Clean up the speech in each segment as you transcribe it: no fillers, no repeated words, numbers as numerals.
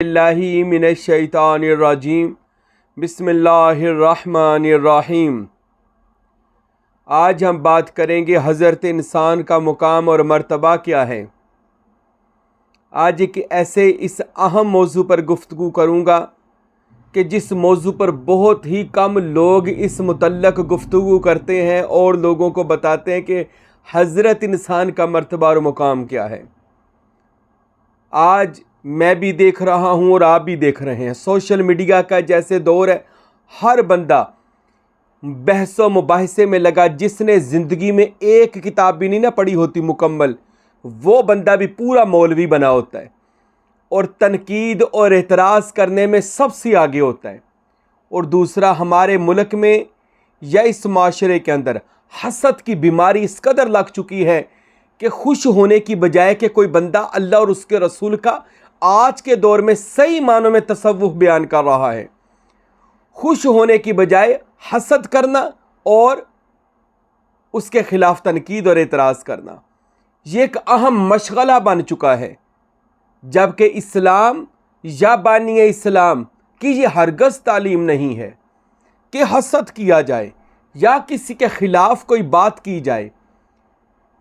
बिल्लाहि मिनश्शैतानिर्रजीम बिस्मिल्लाहिर्रहमानिर्रहीम। आज हम बात करेंगे हज़रत इंसान का मुकाम और मर्तबा क्या है। आज एक ऐसे इस अहम मौजू पर गुफ्तगू करूँगा कि जिस मौजू पर बहुत ही कम लोग इस मुतल्लक़ गुफ्तगू करते हैं और लोगों को बताते हैं कि हज़रत इंसान का मर्तबा और मुकाम क्या है। आज मैं भी देख रहा हूँ और आप भी देख रहे हैं, सोशल मीडिया का जैसे दौर है, हर बंदा बहसो मुबाहिसे में लगा। जिसने ज़िंदगी में एक किताब भी नहीं ना पढ़ी होती मुकम्मल, वो बंदा भी पूरा मौलवी बना होता है और तनकीद और एतराज़ करने में सबसे आगे होता है। और दूसरा, हमारे मुल्क में या इस माशरे के अंदर हसद की बीमारी इस कदर लग चुकी है कि खुश होने की बजाय कि कोई बंदा अल्लाह और उसके रसूल का आज के दौर में सही मानों में तसव्वुफ बयान कर रहा है, खुश होने की बजाय हसद करना और उसके ख़िलाफ़ तनकीद और एतराज़ करना, ये एक अहम मशगला बन चुका है। जबकि इस्लाम या बानी इस्लाम की ये हरगज़ तालीम नहीं है कि हसद किया जाए या किसी के ख़िलाफ़ कोई बात की जाए,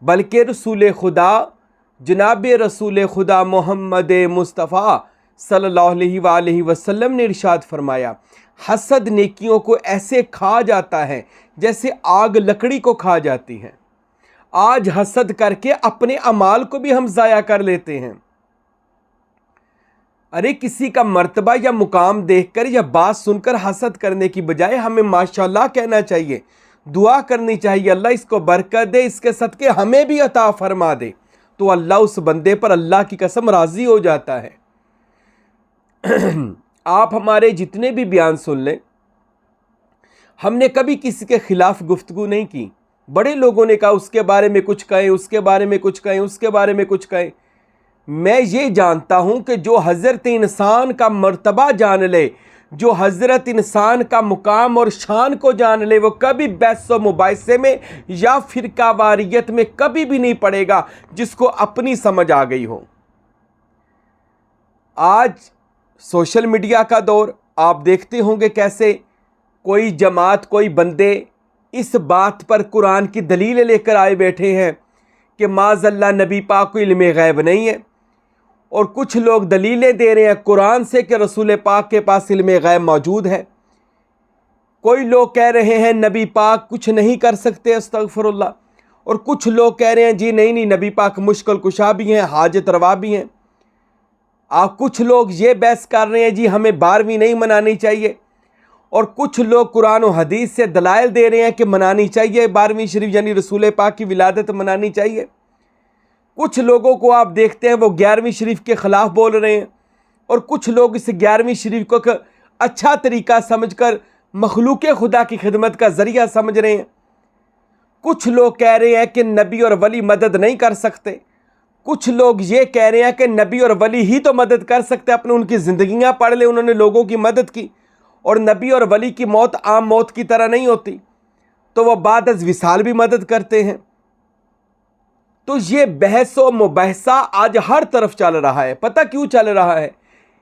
बल्कि रसूल खुदा जनाब रसूल खुदा मोहम्मद मुस्तफ़ा सल्लल्लाहु अलैहि वसल्लम ने इरशाद फरमाया, हसद नेकियों को ऐसे खा जाता है जैसे आग लकड़ी को खा जाती है। आज हसद करके अपने अमाल को भी हम ज़ाया कर लेते हैं। अरे किसी का मर्तबा या मुकाम देखकर या बात सुनकर हसद करने की बजाय हमें माशाल्लाह कहना चाहिए, दुआ करनी चाहिए, अल्लाह इसको बरकत दे, इसके सदके हमें भी अता फरमा दे। तो अल्लाह उस बंदे पर अल्लाह की कसम राज़ी हो जाता है। आप हमारे जितने भी बयान सुन लें, हमने कभी किसी के ख़िलाफ़ गुफ्तगू नहीं की। बड़े लोगों ने कहा उसके बारे में कुछ कहें, उसके बारे में कुछ कहें, उसके बारे में कुछ कहें। मैं ये जानता हूँ कि जो हज़रत इंसान का मर्तबा जान ले, जो हज़रत इंसान का मुकाम और शान को जान ले, वो कभी बहस व मुबाहिसे में या फ़िरका वारियत में कभी भी नहीं पड़ेगा, जिसको अपनी समझ आ गई हो। आज सोशल मीडिया का दौर, आप देखते होंगे कैसे कोई जमात, कोई बंदे इस बात पर कुरान की दलीलें लेकर आए बैठे हैं कि माज़अल्लाह नबी पाक को इल्म गैब नहीं है, और कुछ लोग दलीलें दे रहे हैं कुरान से कि रसूल पाक के पास इल्म गैब मौजूद है। कोई लोग कह रहे हैं नबी पाक कुछ नहीं कर सकते, अस्तगफिरुल्लाह, और कुछ लोग कह रहे हैं जी नहीं नबी पाक मुश्किल कुशा भी हैं, हाजत रवा भी हैं। कुछ लोग ये बहस कर रहे हैं जी हमें 12वीं नहीं मनानी चाहिए, और कुछ लोग कुरान और हदीस से दलाइल दे रहे हैं कि मनानी चाहिए 12वीं शरीफ, यानी रसूल पाक की विलादत मनानी चाहिए। कुछ लोगों को आप देखते हैं वो 11वीं शरीफ के ख़िलाफ़ बोल रहे हैं, और कुछ लोग इस 11वीं शरीफ को एक अच्छा तरीका समझकर मखलूक खुदा की खिदमत का ज़रिया समझ रहे हैं। कुछ लोग कह रहे हैं कि नबी और वली मदद नहीं कर सकते। कुछ लोग ये कह रहे हैं कि नबी और वली ही तो मदद कर सकते, अपने उनकी ज़िंदगियाँ पढ़ ले, उन्होंने लोगों की मदद की, और नबी और वली की मौत आम मौत की तरह नहीं होती, तो वह बाद अज़ विसाल भी मदद करते हैं। तो ये बहस व मुबाहिसा आज हर तरफ चल रहा है। पता क्यों चल रहा है?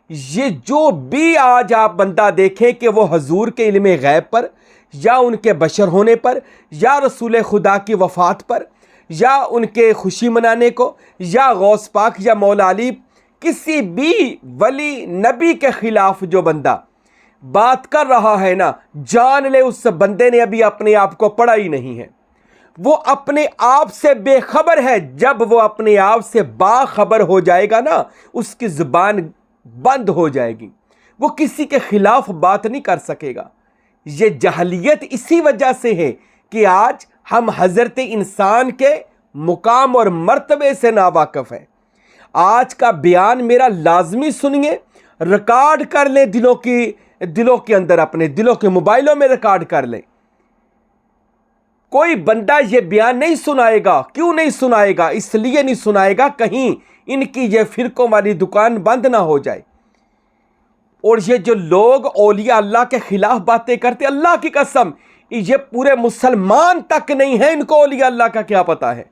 ये जो भी आज आप बंदा देखें कि वो हजूर के इल्म गैब पर या उनके बशर होने पर या रसूल खुदा की वफ़ात पर या उनके खुशी मनाने को या गौस पाक या मौला अली, किसी भी वली नबी के ख़िलाफ़ जो बंदा बात कर रहा है ना, जान ले उस बंदे ने अभी अपने आप को पढ़ा ही नहीं है। वो अपने आप से बेखबर है। जब वो अपने आप से बाखबर हो जाएगा ना, उसकी ज़ुबान बंद हो जाएगी, वो किसी के ख़िलाफ़ बात नहीं कर सकेगा। ये जहलियत इसी वजह से है कि आज हम हज़रत इंसान के मुकाम और मर्तबे से नावाकिफ़ हैं। आज का बयान मेरा लाजमी सुनिए, रिकॉर्ड कर लें, दिलों के अंदर, अपने दिलों के मोबाइलों में रिकॉर्ड कर लें। कोई बंदा ये बयान नहीं सुनाएगा। क्यों नहीं सुनाएगा? इसलिए नहीं सुनाएगा कहीं इनकी ये फ़िरकों वाली दुकान बंद ना हो जाए। और ये जो लोग औलिया अल्लाह के ख़िलाफ़ बातें करते, अल्लाह की कसम ये पूरे मुसलमान तक नहीं है, इनको औलिया अल्लाह का क्या पता है।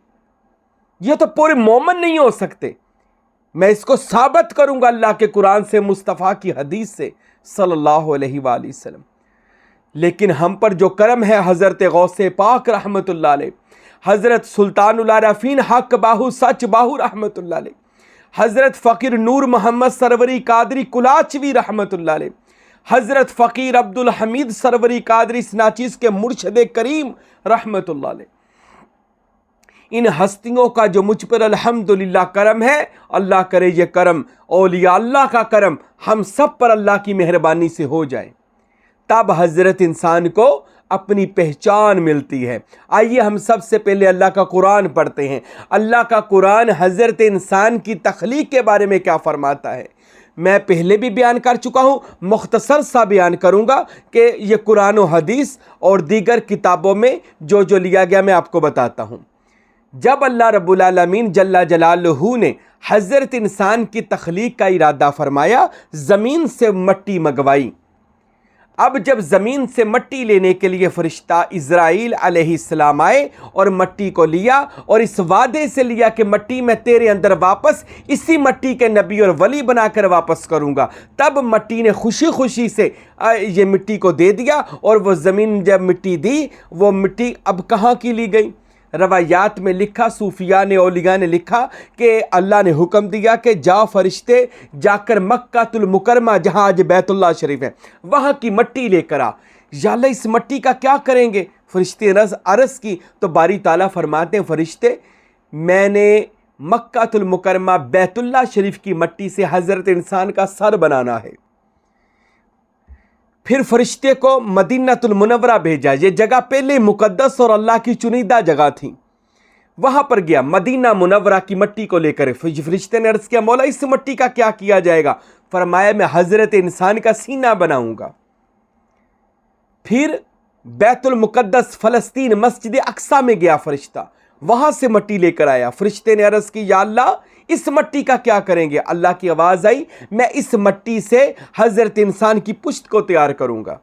ये तो पूरे मोमिन नहीं हो सकते। मैं इसको साबित करूंगा अल्लाह के कुरान से, मुस्तफ़ा की हदीस से सल्लल्लाहु अलैहि वसल्लम। लेकिन हम पर जो करम है, हज़रत गौसे पाक रहमतुल्लाह अलैह, हज़रत सुल्तानुल आरफ़ीन हक बाहू सच बाहू रहमतुल्लाह अलैह, हज़रत फ़कीर नूर मोहम्मद सरवरी कादरी कुलाचवी रहमतुल्लाह अलैह, हज़रत फ़कीर अब्दुल हमीद सरवरी कादरी सनाचीज़ के मुर्शद करीम रहमतुल्लाह अलैह, इन हस्तियों का जो मुझ पर अल्हम्दुलिल्लाह करम है, अल्लाह करे ये करम, औलिया अल्लाह का करम हम सब पर अल्लाह की मेहरबानी से हो जाए, तब हज़रत इंसान को अपनी पहचान मिलती है। आइए हम सबसे पहले अल्लाह का कुरान पढ़ते हैं। अल्लाह का कुरान हज़रत इंसान की तख्लीक के बारे में क्या फरमाता है, मैं पहले भी बयान कर चुका हूँ, मुख्तसर सा बयान करूँगा कि ये कुरान और हदीस और दीगर किताबों में जो जो लिया गया मैं आपको बताता हूँ। जब अल्लाह रब्बुल आलमीन जल्ला जलालहू ने हज़रत इंसान की तख्लीक का इरादा फरमाया, ज़मीन से मट्टी मंगवाई। अब जब ज़मीन से मट्टी लेने के लिए फ़रिश्ता इज़राइल अलैहिस्सलाम आए और मट्टी को लिया और इस वादे से लिया कि मट्टी मैं तेरे अंदर वापस इसी मट्टी के नबी और वली बनाकर वापस करूँगा, तब मट्टी ने खुशी खुशी से ये मिट्टी को दे दिया और वो ज़मीन जब मिट्टी दी, वो मिट्टी अब कहाँ की ली गई। रवायात में लिखा, सूफिया ने औलिया ने लिखा कि अल्लाह ने हुक्म दिया कि जाओ फरिश्ते जाकर मक्कातुल मुकरमा जहाँ आज बैतुल्लाह शरीफ है वहाँ की मट्टी लेकर आ। या अल्लाह इस मट्टी का क्या करेंगे, फरिश्ते ने अर्ज़ की तो बारी ताला फरमाते हैं, फरिश्ते मैंने मक्कातुल मुकरमा बैतुल्लाह शरीफ की मट्टी से हज़रत इंसान का सर बनाना है। फिर फरिश्ते को मदीनातुल मुनव्वरा भेजा, ये जगह पहले मुकद्दस और अल्लाह की चुनिंदा जगह थी, वहाँ पर गया मदीना मुनव्वरा की मट्टी को लेकर। फरिश्ते ने अर्ज़ किया, मौला इस मट्टी का क्या किया जाएगा। फरमाया मैं हज़रत इंसान का सीना बनाऊंगा। फिर बैतुल मुकद्दस फ़लस्तीन मस्जिद अक्सा में गया फरिश्ता, वहाँ से मट्टी लेकर आया। फरिश्ते ने अर्ज़ की, या अल्लाह इस मट्टी का क्या करेंगे। अल्लाह की आवाज़ आई, मैं इस मट्टी से हज़रत इंसान की पुश्त को तैयार करूँगा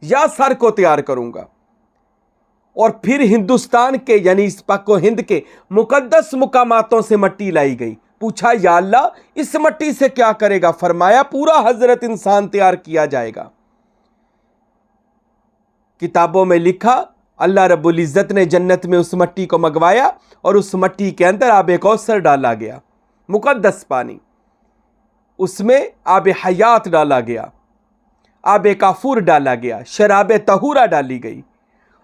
या सर को तैयार करूँगा। और फिर हिंदुस्तान के यानी इस पाको हिंद के मुकद्दस मुकामातों से मट्टी लाई गई। पूछा, या अल्लाह इस मट्टी से क्या करेगा। फरमाया पूरा हज़रत इंसान तैयार किया जाएगा। किताबों में लिखा, अल्लाह रब्बुल इज़्ज़त ने जन्नत में उस मट्टी को मंगवाया और उस मट्टी के अंदर आब कौसर डाला गया, मुकद्दस पानी, उसमें आब हयात डाला गया, आब काफूर डाला गया, शराब तहूरा डाली गई,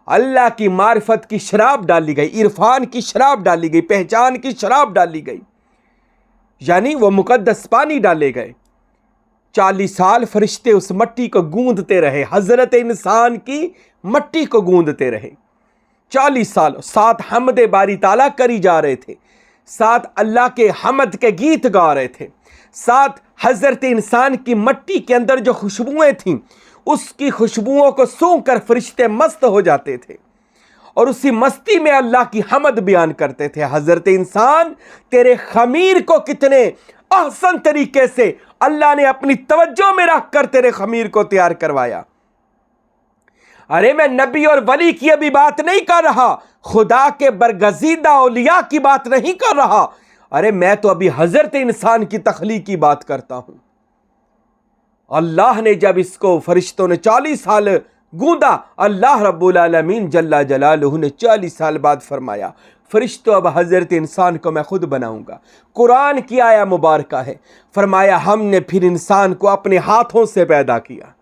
अल्लाह की मार्फत की शराब डाली गई, इरफान की शराब डाली गई, पहचान की शराब डाली गई, यानी वो मुकद्दस पानी डाले गए। 40 साल फरिश्ते उस मट्टी को गूंदते रहे, हज़रत इंसान की मट्टी को गूंदते रहे 40 साल। साथ हमद बारी ताला करी जा रहे थे, साथ अल्लाह के हमद के गीत गा रहे थे, साथ हज़रत इंसान की मट्टी के अंदर जो खुशबुएं थीं उसकी खुशबुओं को सूंघ कर फरिश्ते मस्त हो जाते थे और उसी मस्ती में अल्लाह की हमद बयान करते थे। हज़रत इंसान तेरे खमीर को कितने अहसन तरीके से अल्लाह ने अपनी तवज्जो में रख कर तेरे खमीर को तैयार करवाया। अरे मैं नबी और वली की अभी बात नहीं कर रहा, खुदा के बरगजीदा औलिया की बात नहीं कर रहा, अरे मैं तो अभी हज़रत इंसान की तख्लीक की बात करता हूं। अल्लाह ने जब इसको फरिश्तों ने 40 साल गूंदा, अल्लाह रब्बुल आलमीन जल्ला जलालहू ने 40 साल बाद फरमाया, फरिश्तों अब हज़रत इंसान को मैं खुद बनाऊंगा। कुरान की आया मुबारका है, फरमाया हमने फिर इंसान को अपने हाथों से पैदा किया।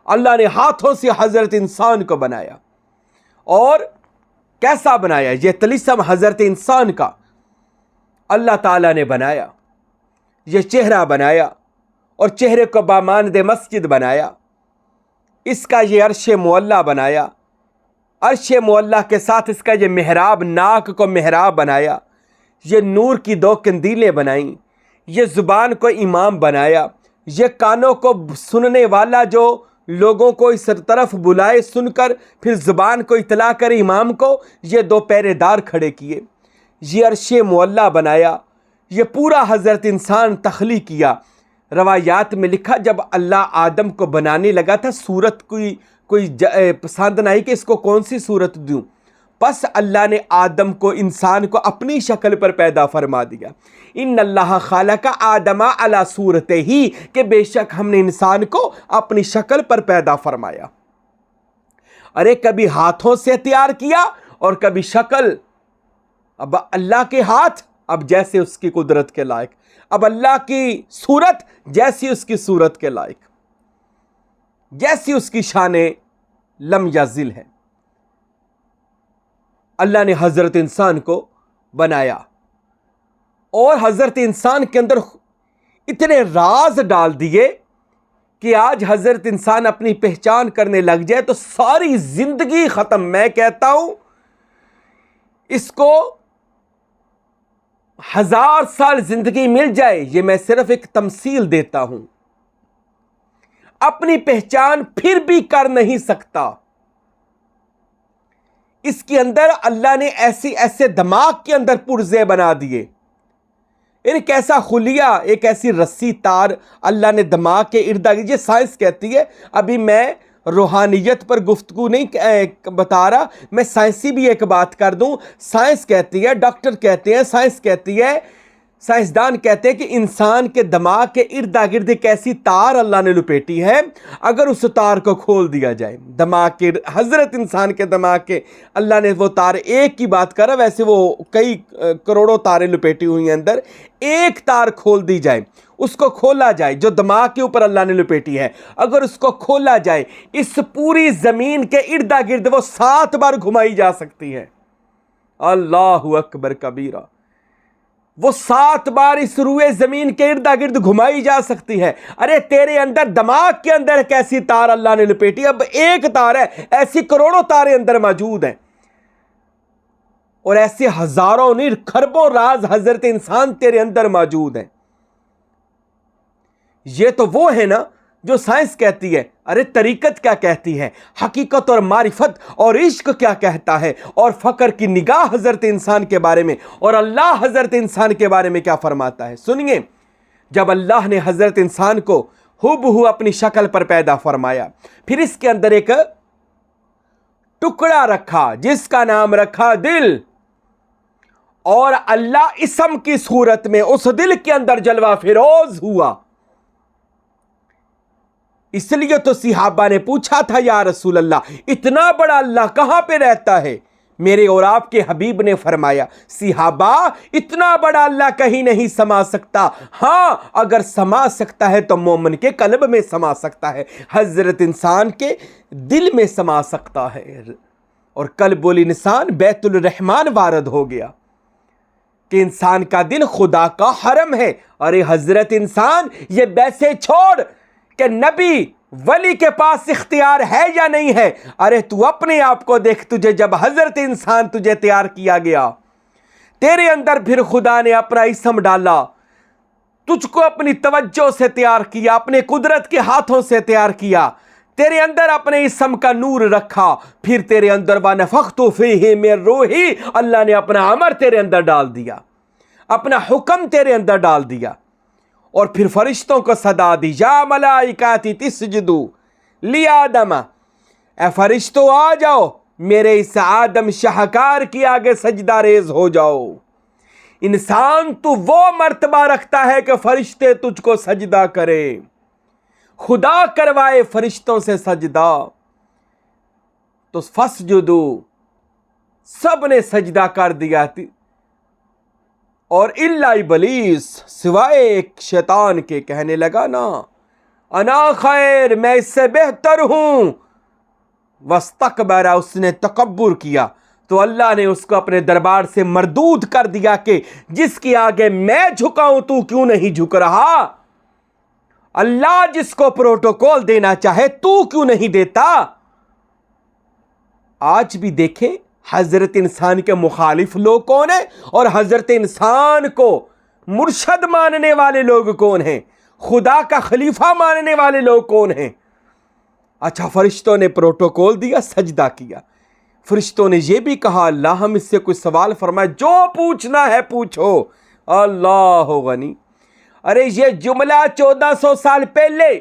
अल्लाह ने हाथों से हज़रत इंसान को बनाया। और कैसा बनाया, ये तलिस्म हज़रत इंसान का अल्लाह ताला ने बनाया। ये चेहरा बनाया और चेहरे को बामानद मस्जिद बनाया। इसका ये अर्श मुअल्ला बनाया, अर्श मुअल्ला के साथ इसका ये मेहराब, नाक को मेहराब बनाया, ये नूर की 2 कंदीलें बनाई, ये ज़ुबान को इमाम बनाया, ये कानों को सुनने वाला जो लोगों को इस तरफ बुलाए सुनकर फिर ज़ुबान को इतला करे इमाम को, ये 2 पहरेदार खड़े किए, ये अर्श मुअल्ला बनाया। ये पूरा हज़रत इंसान तख्लीक किया। रवायात में लिखा, जब अल्लाह आदम को बनाने लगा था, सूरत कोई पसंद नहीं कि इसको कौन सी सूरत दूँ, बस अल्लाह ने आदम को, इंसान को अपनी शक्ल पर पैदा फरमा दिया। इन्नल्लाह खालका आदमा अला सूरते ही, कि बेशक हमने इंसान को अपनी शक्ल पर पैदा फरमाया। अरे कभी हाथों से तैयार किया और कभी शक्ल। अब अल्लाह के हाथ अब जैसे उसकी कुदरत के लायक, अब अल्लाह की सूरत जैसी उसकी सूरत के लायक, जैसी उसकी शाने लम याजिल है। अल्लाह ने हजरत इंसान को बनाया और हजरत इंसान के अंदर इतने राज डाल दिए कि आज हजरत इंसान अपनी पहचान करने लग जाए तो सारी जिंदगी खत्म। मैं कहता हूं इसको 1000 साल जिंदगी मिल जाए, ये मैं सिर्फ एक तमसील देता हूं, अपनी पहचान फिर भी कर नहीं सकता। इसके अंदर अल्लाह ने ऐसे दिमाग के अंदर पुर्जे बना दिए, एक ऐसा खुलिया, एक ऐसी रस्सी तार अल्लाह ने दिमाग के इर्द गिर्द। ये साइंस कहती है, अभी मैं रूहानियत पर गुफ्तगू नहीं बता रहा, मैं साइंसी भी एक बात कर दूं। साइंस कहती है, डॉक्टर कहते हैं, साइंस कहती है, साइंसदान कहते हैं कि इंसान के दिमाग के इर्द गिर्द एक ऐसी तार अल्लाह ने लपेटी है, अगर उस तार को खोल दिया जाए, दिमाग के, हजरत इंसान के दिमाग के, अल्लाह ने वो तार, एक की बात कर रहा, वैसे वो कई करोड़ों तारें लपेटी हुई हैं अंदर, एक तार खोल दी जाए, उसको खोला जाए जो दिमाग के ऊपर अल्लाह ने लपेटी है, अगर उसको खोला जाए, इस पूरी जमीन के इर्द गिर्द वो 7 बार घुमाई जा सकती है। अल्लाहु अकबर कबीरा, वो 7 बार इस रुए जमीन के इर्द गिर्द घुमाई जा सकती है। अरे तेरे अंदर, दिमाग के अंदर एक ऐसी तार अल्लाह ने लपेटी, अब एक तार है, ऐसी करोड़ों तारें अंदर मौजूद हैं, और ऐसे हजारों नहीं खरबों राज हजरत इंसान तेरे अंदर मौजूद हैं। ये तो वो है ना जो साइंस कहती है। अरे तरीकत क्या कहती है, हकीकत और मारिफत और इश्क क्या कहता है, और फकर की निगाह हजरत इंसान के बारे में, और अल्लाह हजरत इंसान के बारे में क्या फरमाता है। सुनिए, जब अल्लाह ने हजरत इंसान को हुबहू अपनी शक्ल पर पैदा फरमाया, फिर इसके अंदर एक टुकड़ा रखा जिसका नाम रखा दिल, और अल्लाह इसम की सूरत में उस दिल के अंदर जलवा फिरोज हुआ। इसलिए तो सिहाबा ने पूछा था, या रसूल अल्लाह, इतना बड़ा अल्लाह कहां पे रहता है। मेरे और आपके हबीब ने फरमाया, सिहाबा, इतना बड़ा अल्लाह कहीं नहीं समा सकता, हां अगर समा सकता है तो मोमिन के कल्ब में समा सकता है, हजरत इंसान के दिल में समा सकता है। और कल्बुल इंसान बैतुल रहमान वारद हो गया कि इंसान का दिल खुदा का हरम है। अरे हजरत इंसान, ये वैसे छोड़ कि नबी वली के पास इख्तियार है या नहीं है। अरे तू अपने आप को देख, तुझे जब हजरत इंसान तुझे तैयार किया गया, तेरे अंदर फिर खुदा ने अपना इसम डाला, तुझको अपनी तवज्जो से तैयार किया, अपने कुदरत के हाथों से तैयार किया, तेरे अंदर अपने इसम का नूर रखा, फिर तेरे अंदर वनफ़ख़्तु फ़ीही मिन रूही, अल्लाह ने अपना अमर तेरे अंदर डाल दिया, अपना हुक्म तेरे अंदर डाल दिया, और फिर फरिश्तों को सदा दी, या मलाइकाती तिस्जुदू ली आदम, ए फरिश्तों आ जाओ, मेरे इस आदम शाहकार की आगे सजदा रेज हो जाओ। इंसान तू वो मर्तबा रखता है कि फरिश्ते तुझको सजदा करें, खुदा करवाए फरिश्तों से सजदा, तो फस्जुदू, सब ने सजदा कर दिया, और इल्ला इब्लीस, सिवाय एक शैतान के, कहने लगा ना अना खैर, मैं इससे बेहतर हूं। वस्तकबरा, उसने तकब्बुर किया, तो अल्लाह ने उसको अपने दरबार से मरदूद कर दिया कि जिसके आगे मैं झुकाऊं तू क्यों नहीं झुक रहा। अल्लाह जिसको प्रोटोकॉल देना चाहे तू क्यों नहीं देता। आज भी देखें हजरत इंसान के मुखालिफ लोग कौन है, और हजरत इंसान को मुर्शद मानने वाले लोग कौन हैं, खुदा का खलीफा मानने वाले लोग कौन हैं। अच्छा, फरिश्तों ने प्रोटोकॉल दिया, सजदा किया, फरिश्तों ने यह भी कहा, अल्लाह हम इससे कोई सवाल फरमाए, जो पूछना है पूछो, अल्लाह गनी। अरे ये जुमला 1400 साल पहले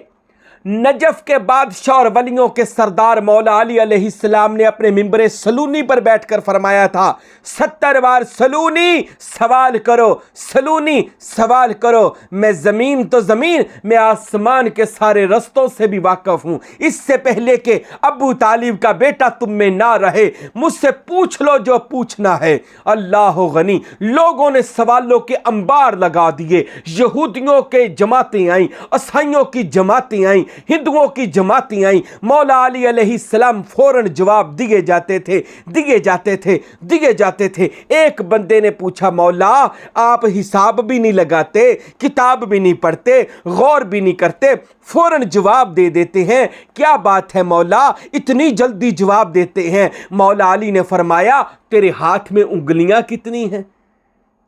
नजफ के बादशाह और वलियों के सरदार मौला अली अलैहिस्सलाम ने अपने मिंबर सलूनी पर बैठकर फरमाया था, 70 बार सलूनी सवाल करो, सलूनी सवाल करो। मैं ज़मीन तो ज़मीन, मैं आसमान के सारे रस्तों से भी वाकिफ़ हूँ। इससे पहले कि अबू तालिब का बेटा तुम में ना रहे, मुझसे पूछ लो जो पूछना है। अल्लाह गनी। लोगों ने सवालों के अंबार लगा दिए। यहूदियों के जमातें आईं, ईसाइयों की जमातें आईं, हिंदुओं की जमातें आईं। मौला अली अलैहिस्सलाम फौरन जवाब दिए जाते थे, दिए जाते थे, दिए जाते थे। एक बंदे ने पूछा, मौला आप हिसाब भी नहीं लगाते, किताब भी नहीं पढ़ते, गौर भी नहीं करते, फौरन जवाब दे देते हैं, क्या बात है मौला, इतनी जल्दी जवाब देते हैं? मौला अली ने फरमाया, तेरे हाथ में उंगलियां कितनी हैं?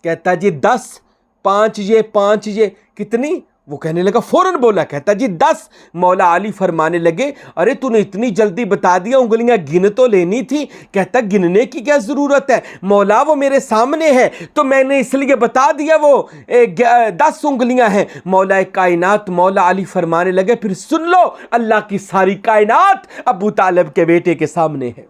कहता जी 10। 5 ये कितनी? वो कहने लगा, फौरन बोला, कहता जी 10। मौला अली फरमाने लगे, अरे तूने इतनी जल्दी बता दिया, उंगलियां गिन तो लेनी थी। कहता गिनने की क्या जरूरत है मौला, वो मेरे सामने है तो मैंने इसलिए बता दिया, वो 10 उंगलियां हैं। मौला कायनात मौला अली फरमाने लगे, फिर सुन लो, अल्लाह की सारी कायनात अबू तालिब के बेटे के सामने है।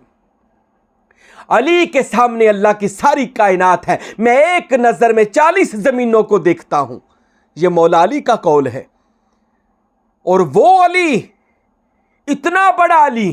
अली के सामने अल्लाह की सारी कायनात है। मैं एक नजर में 40 जमीनों को देखता हूं। यह मौला अली का कौल है। और वो अली, इतना बड़ा अली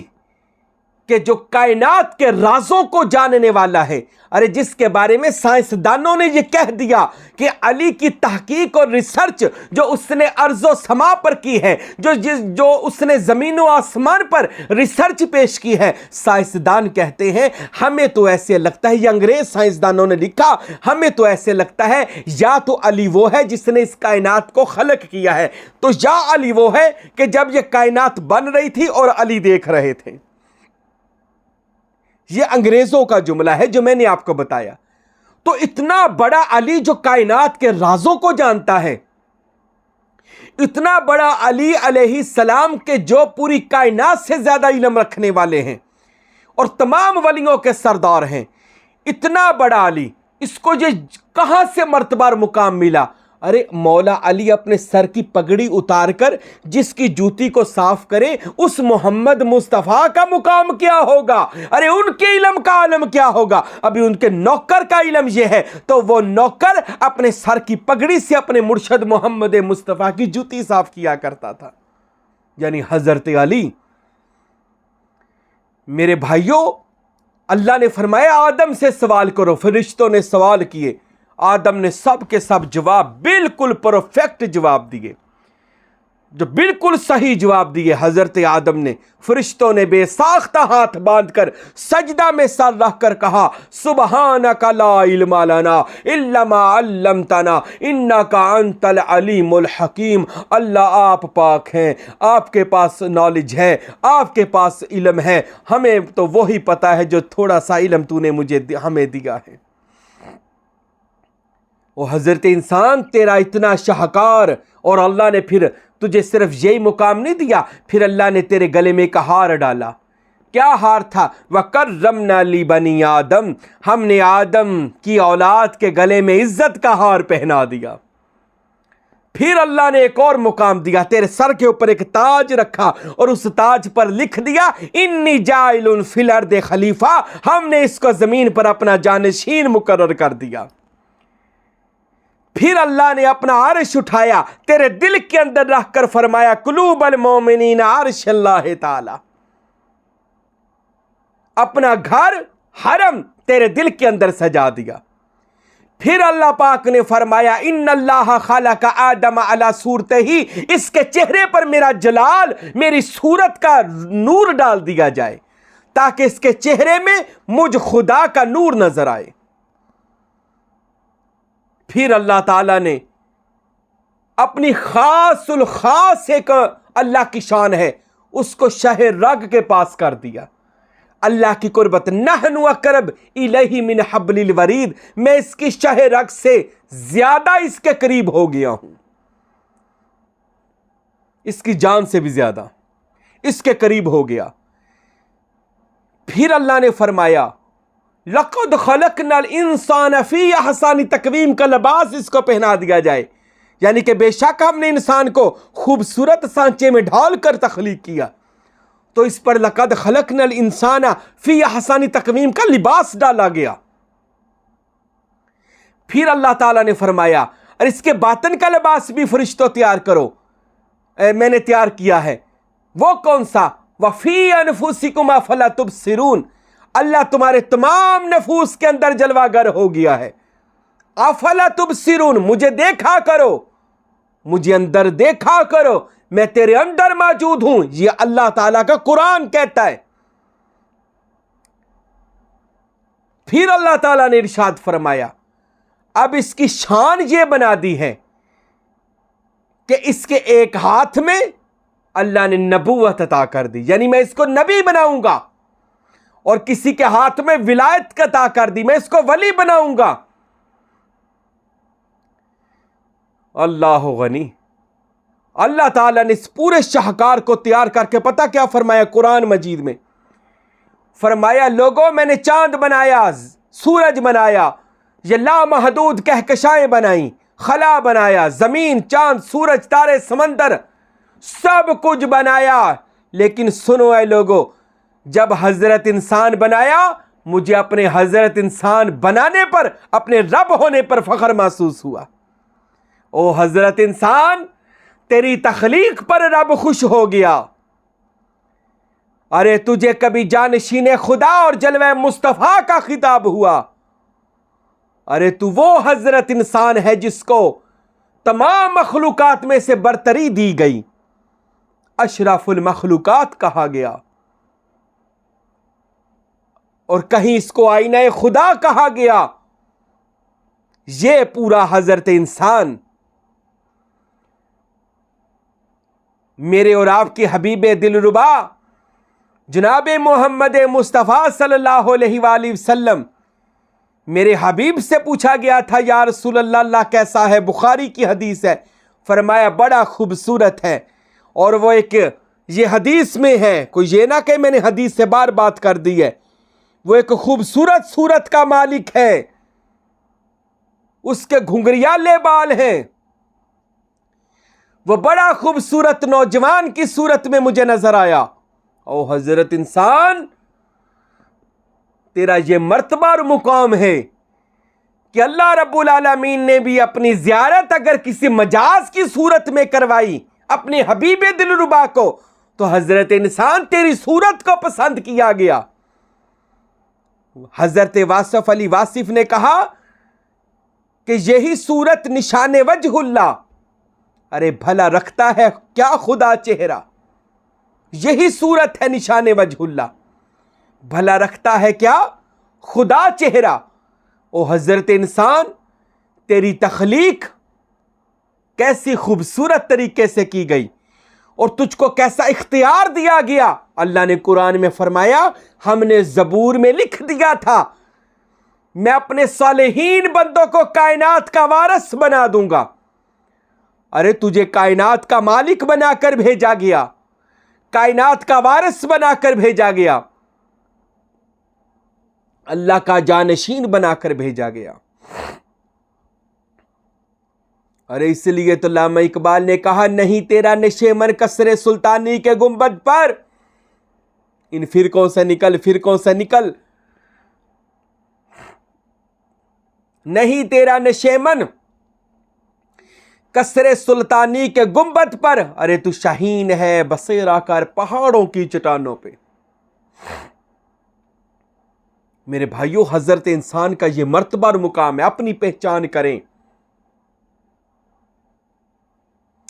कि जो कायनात के राजों को जानने वाला है। अरे जिसके बारे में साइंसदानों ने यह कह दिया कि अली की तहकीक और रिसर्च जो उसने अर्ज़ो समा पर की है, जो उसने ज़मीन व आसमान पर रिसर्च पेश की है, साइंसदान कहते हैं हमें तो ऐसे लगता है, ये अंग्रेज साइंसदानों ने लिखा, हमें तो ऐसे लगता है या तो अली वो है जिसने इस कायनात को खलक किया है, तो या अली वो है कि जब यह कायनात बन रही थी और अली देख रहे थे। यह अंग्रेजों का जुमला है जो मैंने आपको बताया। तो इतना बड़ा अली जो कायनात के राजों को जानता है, इतना बड़ा अली अलैहिस्सलाम के जो पूरी कायनात से ज्यादा इल्म रखने वाले हैं और तमाम वलियों के सरदार हैं, इतना बड़ा अली, इसको ये कहां से मर्तबा और मुकाम मिला? अरे मौला अली अपने सर की पगड़ी उतार कर जिसकी जूती को साफ करे, उस मोहम्मद मुस्तफ़ा का मुकाम क्या होगा? अरे उनके इल्म का आलम क्या होगा? अभी उनके नौकर का इल्म यह है, तो वो नौकर अपने सर की पगड़ी से अपने मुर्शद मोहम्मद मुस्तफ़ा की जूती साफ किया करता था। यानी हजरत अली। मेरे भाइयों, अल्लाह ने फरमाया आदम से सवाल करो, फरिश्तों ने सवाल किए, आदम ने सब के सब जवाब बिल्कुल परफेक्ट जवाब दिए, जो बिल्कुल सही जवाब दिए हजरत आदम ने। फरिश्तों ने बेसाख्ता हाथ बांधकर सजदा में सर रखकर कहा, सुबहानका ला इल्मा लना इल्ला मा अल्लमतना इन्नका अंतल अलीमुल हकीम। अल्लाह आप पाक हैं, आपके पास नॉलेज है, आपके पास इल्म है, हमें तो वही पता है जो थोड़ा सा इल्म तूने हमें दिया है। ओ हजरत इंसान, तेरा इतना शाहकार, और अल्लाह ने फिर तुझे सिर्फ यही मुकाम नहीं दिया, फिर अल्लाह ने तेरे गले में एक हार डाला। क्या हार था? वकर्रमना ली बनी आदम, हमने आदम की औलाद के गले में इज्जत का हार पहना दिया। फिर अल्लाह ने एक और मुकाम दिया, तेरे सर के ऊपर एक ताज रखा और उस ताज पर लिख दिया, इन्नी जाइलुन फिल अर्द खलीफा, हमने इसको जमीन पर अपना जानशीन मुकर्रर कर दिया। फिर अल्लाह ने अपना अर्श उठाया, तेरे दिल के अंदर रखकर फरमाया, कुलूबल मोमिनीन अर्शल्लाह ताला, अपना घर हरम तेरे दिल के अंदर सजा दिया। फिर अल्लाह पाक ने फरमाया, इन्नल्लाह खलका आदम अला सूरतिही, इसके चेहरे पर मेरा जलाल, मेरी सूरत का नूर डाल दिया जाए ताकि इसके चेहरे में मुझ खुदा का नूर नजर आए। फिर अल्लाह ताला ने अपनी खासुल खास एक अल्लाह की शान है, उसको शह रग के पास कर दिया। अल्लाह की कुर्बत, नहनु अकरब इलैहि मिन हब्लिल वरीद, मैं इसकी शह रग से ज्यादा इसके करीब हो गया हूं, इसकी जान से भी ज्यादा इसके करीब हो गया। फिर अल्लाह ने फरमाया, लक़द खलक़नल इंसान फी अहसनी तक़वीम, का लिबास इसको पहना दिया जाए यानी कि बेशक हमने इंसान को खूबसूरत सांचे में ढाल कर तख्लीक किया, तो इस पर लक़द खलक़नल इंसाना फी अहसनी तक़वीम का लिबास डाला गया। फिर अल्लाह ताला ने फरमाया, और इसके बातन का लिबास भी फरिश्तों तैयार करो, मैंने तैयार किया है। वो कौन सा? वफ़ी अनफुसिकुम अफ़ला तुबसिरून, अल्लाह तुम्हारे तमाम नफूस के अंदर जलवागर हो गया है। अफ़ला तुबसिरून, मुझे देखा करो, मुझे अंदर देखा करो, मैं तेरे अंदर मौजूद हूं। ये अल्लाह ताला का कुरान कहता है। फिर अल्लाह ताला ने इरशाद फरमाया, अब इसकी शान ये बना दी है कि इसके एक हाथ में अल्लाह ने नबूवत अता कर दी, यानी मैं इसको नबी बनाऊंगा, और किसी के हाथ में विलायत अता कर दी, मैं इसको वली बनाऊंगा। अल्लाह गनी, अल्लाह ताला ने इस पूरे शाहकार को तैयार करके पता क्या फरमाया कुरान मजीद में? फरमाया, लोगों मैंने चांद बनाया, सूरज बनाया, ये लामहदूद कहकशाएं बनाई, खला बनाया, जमीन, चांद, सूरज, तारे, समंदर, सब कुछ बनाया। लेकिन सुनो ऐ लोगों, जब हजरत इंसान बनाया, मुझे अपने हजरत इंसान बनाने पर, अपने रब होने पर फख्र महसूस हुआ। ओ हजरत इंसान, तेरी तख्लीक पर रब खुश हो गया। अरे तुझे कभी जानशीने खुदा और जलवे मुस्तफा का खिताब हुआ। अरे तू वो हजरत इंसान है जिसको तमाम मखलूकात में से बरतरी दी गई, अशरफुल मखलूकात कहा गया, और कहीं इसको आईना खुदा कहा गया। ये पूरा हजरत इंसान मेरे और आपके हबीब दिलरुबा जनाब मोहम्मद मुस्तफ़ा सल्लल्लाहु अलैहि वसल्लम, मेरे हबीब से पूछा गया था, या रसूल अल्लाह, अल्लाह कैसा है? बुखारी की हदीस है। फरमाया, बड़ा खूबसूरत है। और वो एक ये हदीस में है, कोई ये ना कहे मैंने हदीस से बार बात कर दी है, वो एक खूबसूरत सूरत का मालिक है, उसके घुंघरियाले बाल हैं, वो बड़ा खूबसूरत नौजवान की सूरत में मुझे नजर आया। ओ हजरत इंसान, तेरा ये मर्तबा और मुकाम है कि अल्लाह रब्बुल आलमीन ने भी अपनी ज़ियारत अगर किसी मजाज की सूरत में करवाई अपने हबीब दिलरुबा को, तो हजरत इंसान तेरी सूरत को पसंद किया गया। हजरत वासिफ अली वासिफ ने कहा कि यही सूरत निशाने वजहुल्लाह, अरे भला रखता है क्या खुदा चेहरा? यही सूरत है निशाने वजहुल्लाह, भला रखता है क्या खुदा चेहरा? ओ हजरत इंसान, तेरी तख्लीक कैसी खूबसूरत तरीके से की गई, और तुझको कैसा इख्तियार दिया गया। अल्लाह ने कुरान में फरमाया, हमने ज़बूर में लिख दिया था, मैं अपने सालेहीन बंदों को कायनात का वारिस बना दूंगा। अरे तुझे कायनात का मालिक बनाकर भेजा गया, कायनात का वारिस बनाकर भेजा गया, अल्लाह का जानशीन बनाकर भेजा गया। अरे इसलिए तो अल्लामा इकबाल ने कहा, नहीं तेरा नशेमन कसरे सुल्तानी के गुंबद पर, इन फिरकों से निकल, फिरकों से निकल। नहीं तेरा नशेमन कसरे सुल्तानी के गुंबद पर, अरे तू शाहीन है बसेरा कर पहाड़ों की चट्टानों पे। मेरे भाइयों, हजरत इंसान का यह मर्तबा और मुकाम है, अपनी पहचान करें।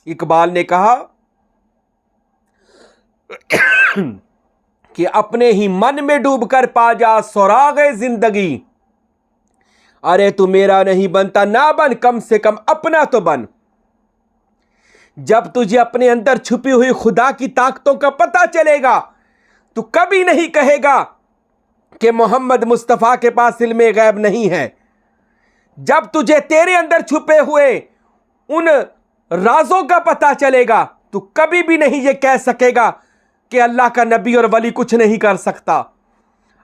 इकबाल ने कहा कि अपने ही मन में डूबकर पा जा सौरागे जिंदगी। अरे तू मेरा नहीं बनता, ना बन, कम से कम अपना तो बन। जब तुझे अपने अंदर छुपी हुई खुदा की ताकतों का पता चलेगा, तू कभी नहीं कहेगा कि मोहम्मद मुस्तफ़ा के पास इल्मे गैब नहीं है। जब तुझे तेरे अंदर छुपे हुए उन राजों का पता चलेगा, तू कभी भी नहीं ये कह सकेगा कि अल्लाह का नबी और वली कुछ नहीं कर सकता।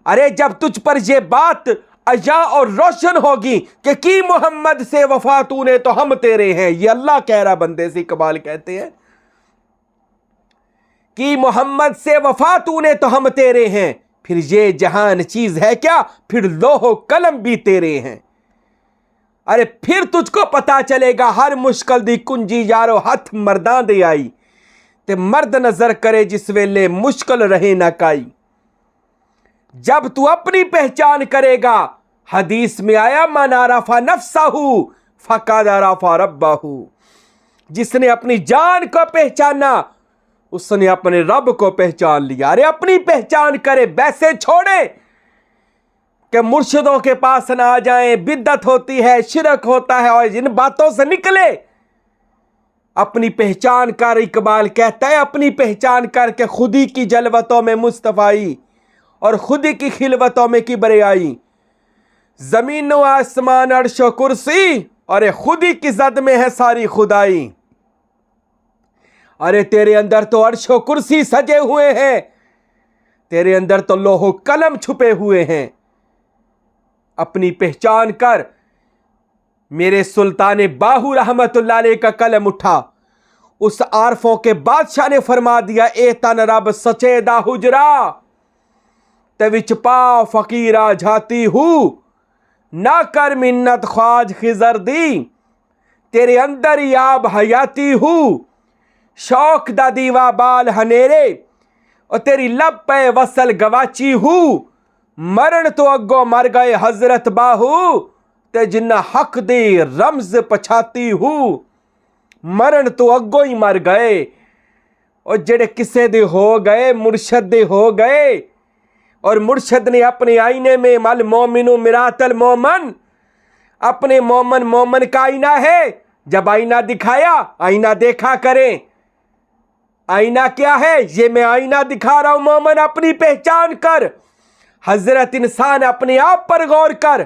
अरे जब तुझ पर यह बात अया और रोशन होगी कि मोहम्मद से वफा तूने तो हम तेरे हैं। ये अल्लाह कह रहा बंदे से। इकबाल कहते हैं कि मोहम्मद से वफा तूने तो हम तेरे हैं, फिर ये जहान चीज है क्या, फिर लोहो कलम भी तेरे हैं। अरे फिर तुझको पता चलेगा हर मुश्किल दी कुंजी यारो हथ मर्दां दे आई, ते मर्द नजर करे जिस वेले मुश्किल रहे ना काई। जब तू अपनी पहचान करेगा, हदीस में आया मन आरफा नफ्सहू फक़द आरफा रब्बहू। जिसने अपनी जान को पहचाना उसने अपने रब को पहचान लिया। अरे अपनी पहचान करे, वैसे छोड़े कि मुर्शिदों के पास ना आ जाए, बिद्दत होती है, शिरक होता है, और इन बातों से निकले। अपनी पहचान कर, इकबाल कहता है अपनी पहचान करके खुदी की जलवतों में मुस्तफाई और खुदी की खिलवतों में किबरे आई। जमीन व आसमान अर्श व कुर्सी, अरे खुदी की जद में है सारी खुदाई। अरे तेरे अंदर तो अर्श व कुर्सी सजे हुए हैं, तेरे अंदर तो लोहो कलम छुपे हुए हैं। अपनी पहचान कर। मेरे सुल्तान बाहू रहमतुल्लाह अलैह का कलम उठा, उस आरफों के बादशाह ने फरमा दिया ए तन रब सचेदा हुजरा, ते विच पा फकीरा जाती हूं, ना कर मिन्नत ख्वाज खिजर दी, तेरे अंदर ही आब हयाती हूं, शौक दा दीवा बाल हनेरे, और तेरी लब पे वसल गवाची हूं। मरण तो अगो मर गए हजरत बाहू, ते जिन्ना हक दी रमज पछाती हूं। मरण तो अगो ही मर गए, और जेड़े किसे दे हो गए मुर्शद दे हो गए। और मुर्शद ने अपने आईने में मल मोमिनु मिरातल मोमन, अपने मोमन का आईना है। जब आईना दिखाया, आईना देखा करें। आईना क्या है, ये मैं आईना दिखा रहा हूं मोमन, अपनी पहचान कर। हजरत इंसान अपने आप पर गौर कर।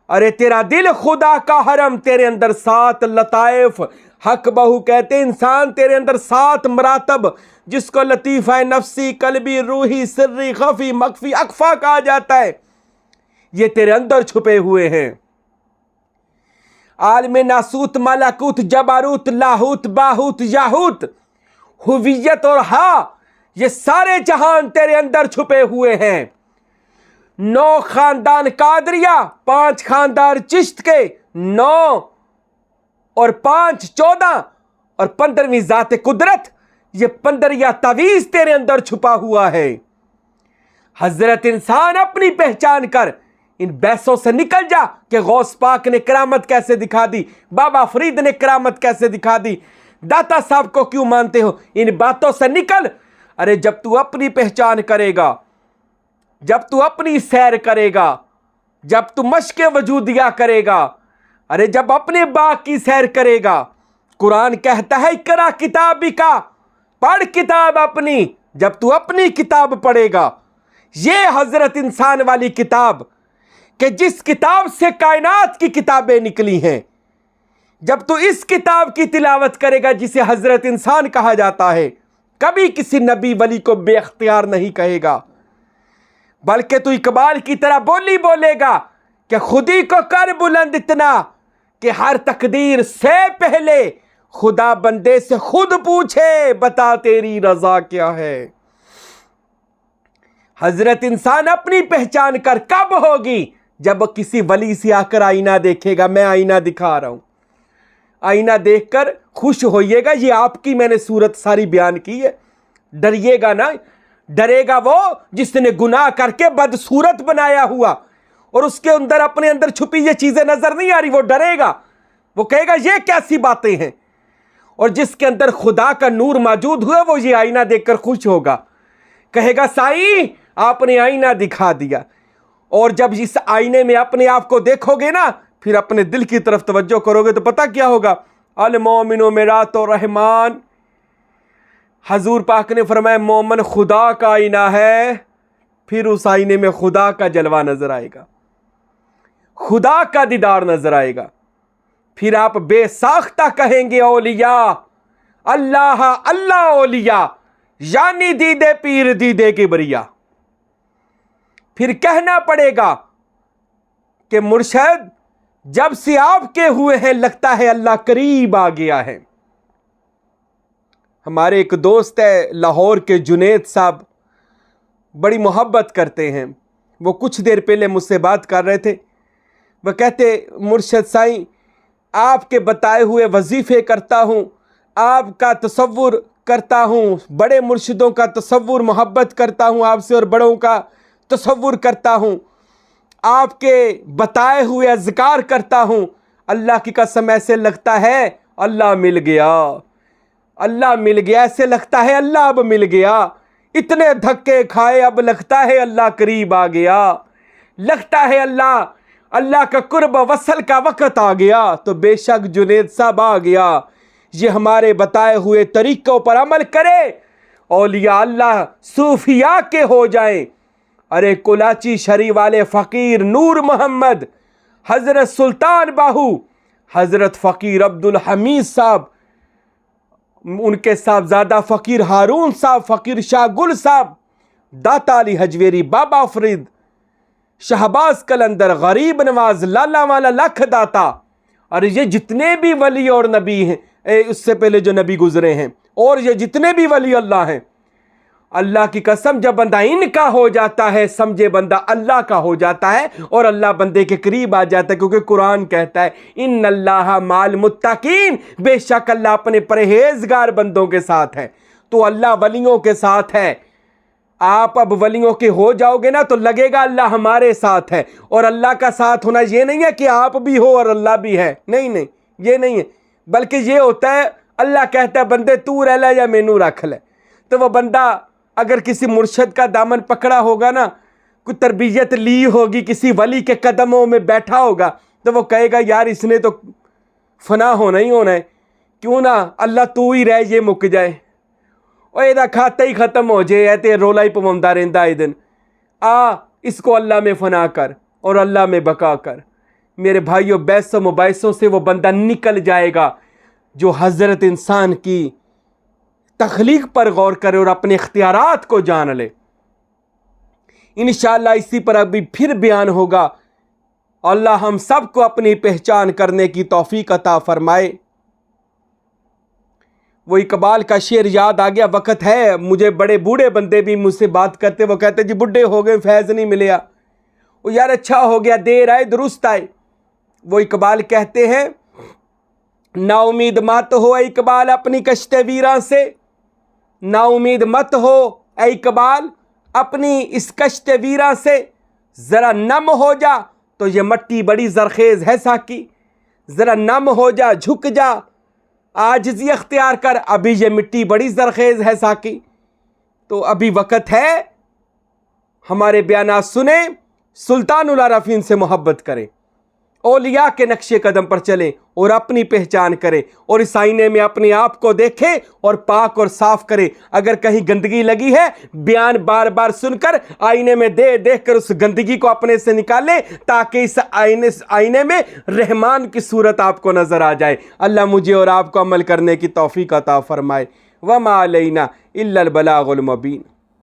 अरे तेरा दिल खुदा का हरम, तेरे अंदर 7 लताइफ। हक बहू कहते इंसान तेरे अंदर 7 मरातब, जिसको लतीफ़ा नफ्सी कल्बी रूही सिर्री खफी मखफी अखफा कहा जाता है, ये तेरे अंदर छुपे हुए हैं। आलम नासूत मलाकूत जबारूत लाहूत बाहूत याहूत हुवियत और हा, ये सारे जहान तेरे अंदर छुपे हुए हैं। 9 खानदान कादरिया, 5 खानदान चिश्त के, 9 और 5 14, और 15वीं जाते कुदरत, ये 15 तावीज तेरे अंदर छुपा हुआ है। हजरत इंसान अपनी पहचान कर। इन बहसों से निकल जा कि गौस पाक ने करामत कैसे दिखा दी, बाबा फरीद ने करामत कैसे दिखा दी, दाता साहब को क्यों मानते हो, इन बातों से निकल। अरे जब तू अपनी पहचान करेगा, जब तू अपनी सैर करेगा, जब तू मश्क वजूदिया करेगा, अरे जब अपने बाग की सैर करेगा। कुरान कहता है इकरा किताबी का, पढ़ किताब अपनी। जब तू अपनी किताब पढ़ेगा, ये हजरत इंसान वाली किताब, कि जिस किताब से कायनात की किताबें निकली हैं, जब तू इस किताब की तिलावत करेगा जिसे हजरत इंसान कहा जाता है, कभी किसी नबी वली को बेख्तियार नहीं कहेगा, बल्कि तू इकबाल की तरह बोली बोलेगा कि खुदी को कर बुलंद इतना कि हर तकदीर से पहले खुदा बंदे से खुद पूछे, बता तेरी रजा क्या है। हजरत इंसान अपनी पहचान कर कब होगी, जब किसी वली से आकर आईना देखेगा। मैं आईना दिखा रहा हूं, आईना देखकर खुश होइएगा। ये आपकी मैंने सूरत सारी बयान की है। डरिएगा ना, डरेगा वो जिसने गुनाह करके बदसूरत बनाया हुआ और उसके अंदर अपने अंदर छुपी ये चीजें नजर नहीं आ रही, वो डरेगा, वो कहेगा ये कैसी बातें हैं। और जिसके अंदर खुदा का नूर मौजूद हुआ, वो ये आईना देखकर खुश होगा, कहेगा साईं आपने आईना दिखा दिया। और जब इस आईने में अपने आप को देखोगे ना, फिर अपने दिल की तरफ तवज्जो करोगे तो पता क्या होगा, अल मोमिनो मिरातो रहमान। हजूर पाक ने फरमाया मोमन खुदा का आईना है। फिर उस आईने में खुदा का जलवा नजर आएगा, खुदा का दीदार नजर आएगा। फिर आप बेसाख्ता कहेंगे औलिया अल्लाह अल्लाह औलिया, यानी दीदे पीर दीदे किबरिया। फिर कहना पड़ेगा कि मुर्शद जब से आपके हुए हैं लगता है अल्लाह करीब आ गया है। हमारे एक दोस्त है लाहौर के, जुनेद साहब, बड़ी मोहब्बत करते हैं। वो कुछ देर पहले मुझसे बात कर रहे थे। वह कहते, मुर्शद साईं आपके बताए हुए वजीफ़े करता हूँ, आपका तसव्वुर करता हूँ, बड़े मुर्शिदों का तसव्वुर, मोहब्बत करता हूँ आपसे और बड़ों का तसव्वुर करता हूँ, आपके बताए हुए अज़कार करता हूँ। अल्लाह की कसम ऐसे लगता है अल्लाह मिल गया, अल्लाह मिल गया, ऐसे लगता है अल्लाह अब मिल गया। इतने धक्के खाए अब लगता है अल्लाह करीब आ गया, लगता है अल्लाह का कुर्ब वसल का वक़्त आ गया। तो बेशक जुनेद साहब आ गया। ये हमारे बताए हुए तरीक़ों पर अमल करे, औलिया अल्लाह सूफिया के हो जाएं। अरे कुलाची शरी वाले फ़कीर नूर मोहम्मद, हज़रत सुल्तान बाहू, हज़रत फ़कीर अब्दुल हमीद साहब, उनके साहबजादा फ़कीर हारून साहब, फ़कीर शाह गुल साहब, दाता अली हजवेरी, बाबा फरीद, शहबाज कलंदर, गरीब नवाज, लाला वाला लख दाता, और ये जितने भी वली और नबी हैं, उससे पहले जो नबी गुजरे हैं, और ये जितने भी वली अल्लाह हैं, अल्लाह की कसम जब बंदा इनका हो जाता है समझे बंदा अल्लाह का हो जाता है और अल्लाह बंदे के करीब आ जाता है। क्योंकि कुरान कहता है इन्नल्लाह माल मुत्तकीन, बेशक अल्लाह अपने परहेजगार बंदों के साथ है। तो अल्लाह वलियों के साथ है। आप अब वलियों के हो जाओगे ना तो लगेगा अल्लाह हमारे साथ है। और अल्लाह का साथ होना ये नहीं है कि आप भी हो और अल्लाह भी है, नहीं नहीं, ये नहीं है, बल्कि ये होता है अल्लाह कहता है बंदे तू रह ले या मैनू रख ले। तो वह बंदा अगर किसी मुर्शद का दामन पकड़ा होगा ना, कोई तरबियत ली होगी, किसी वली के कदमों में बैठा होगा, तो वो कहेगा यार इसने तो फना होना ही होना है, क्यों ना अल्लाह तू ही रह, ये मुक जाए और एदा खाता ही ख़त्म हो जाए, ते रोला ही पवांदा रहिंदा है दिन। इसको अल्लाह में फना कर और अल्लाह में बका कर। मेरे भाइयों, बैसों मुबाइसों से वो बंदा निकल जाएगा जो हज़रत इंसान की तख्लीक पर गौर करे और अपने इख्तियारात को जान ले। इंशाअल्लाह इसी पर अभी फिर बयान होगा। अल्लाह हम सब को अपनी पहचान करने की तौफीक अता फरमाए। वो इकबाल का शेर याद आ गया, वक़्त है, मुझे बड़े बूढ़े बंदे भी मुझसे बात करते, वो कहते जी बुढ़े हो गए फैज़ नहीं मिले। वो यार अच्छा हो गया, देर आए दुरुस्त आए। वो इकबाल कहते हैं ना उम्मीद मत हो इकबाल अपनी कश्ते वीरां से, ना उम्मीद मत हो ऐ इकबाल अपनी इस कश्ते वीरा से, ज़रा नम हो जा तो ये मट्टी बड़ी ज़रखेज़ है साकी, ज़रा नम हो जा झुक जा आजिज़ी अख्तियार कर, अभी ये मिट्टी बड़ी ज़रखेज़ है साकी। तो अभी वक़्त है, हमारे बयानात सुने, सुल्तानुल आरफ़ीन से मोहब्बत करें, औलिया के नक्शे कदम पर चलें और अपनी पहचान करें और इस आईने में अपने आप को देखें और पाक और साफ करें। अगर कहीं गंदगी लगी है, बयान बार बार सुनकर आईने में देख कर उस गंदगी को अपने से निकालें, ताकि इस आईने में रहमान की सूरत आपको नज़र आ जाए। अल्लाह मुझे और आपको अमल करने की तौफीक अता फरमाए। वमा अलैना इल्लल बलागुल मुबीन।